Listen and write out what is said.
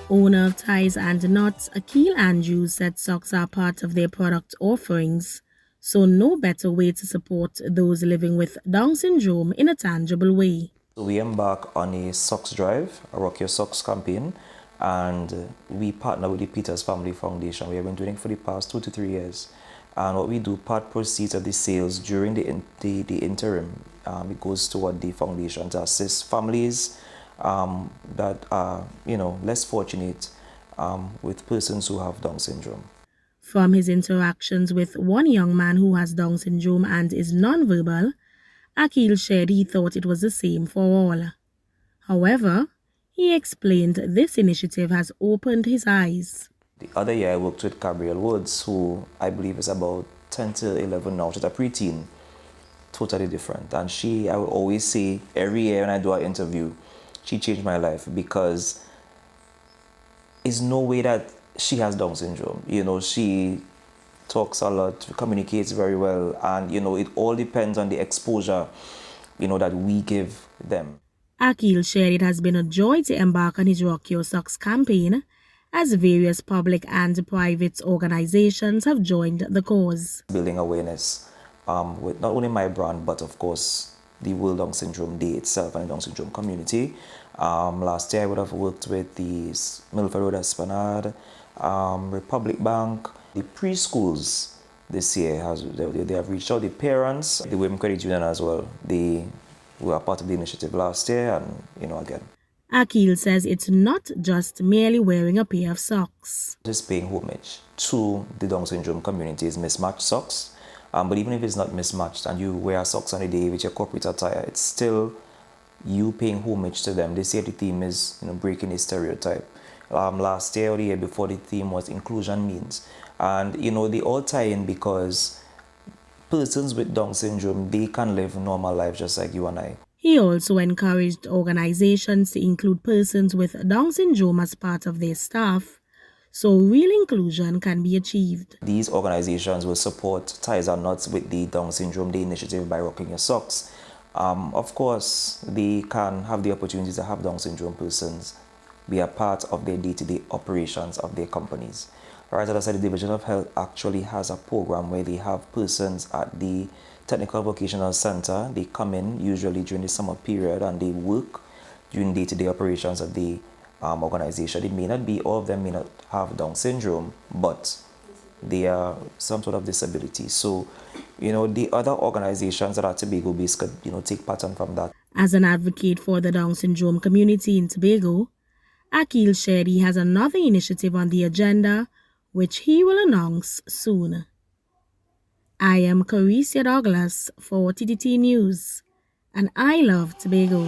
Owner of Ties and Knots, Akil Andrews, said socks are part of their product offerings, so no better way to support those living with Down syndrome in a tangible way. So we embark on a socks drive, a Rock Your Socks campaign, and we partner with the Peters Family Foundation. We have been doing it for the past 2 to 3 years. And what we do, part proceeds of the sales during the interim, it goes toward the foundation to assist families that are, less fortunate with persons who have Down syndrome. From his interactions with one young man who has Down syndrome and is nonverbal, Akil shared he thought it was the same for all. However, he explained this initiative has opened his eyes. The other year, I worked with Gabrielle Woods, who I believe is about 10 to 11 now. She's a preteen, totally different. And I would always say, every year when I do an interview, she changed my life because it's no way that she has Down syndrome. She talks a lot, communicates very well, and, it all depends on the exposure, that we give them. Akil shared it has been a joy to embark on his Rock Your Socks campaign, as various public and private organizations have joined the cause. Building awareness with not only my brand, but of course the World Down Syndrome Day itself and the Down Syndrome community. Last year I would have worked with the Milford Road Esplanade, Republic Bank, the preschools. This year they have reached out, the parents, the Women Credit Union as well. They were part of the initiative last year, and again. Akil says it's not just merely wearing a pair of socks. It's paying homage to the Down syndrome community's mismatched socks. But even if it's not mismatched and you wear socks on a day with your corporate attire, it's still you paying homage to them. This year the theme is breaking a stereotype. Last year or the year before, the theme was inclusion means. And they all tie in because persons with Down syndrome, they can live normal lives just like you and I. He also encouraged organizations to include persons with Down syndrome as part of their staff, so real inclusion can be achieved. These organizations will support Ties and Knots with the Down Syndrome Day initiative by rocking your socks. Of course, they can have the opportunity to have Down syndrome persons be a part of their day-to-day operations of their companies. Right, as I said, the Division of Health actually has a program where they have persons at the Technical Vocational Center. They come in usually during the summer period and they work during day-to-day operations of the organization. It may not be, all of them may not have Down syndrome, but they are some sort of disability. So, the other organizations that are Tobago based could, take pattern from that. As an advocate for the Down syndrome community in Tobago, Akil shared he has another initiative on the agenda, which he will announce soon. I am Carissa Douglas for TTT News, and I love Tobago.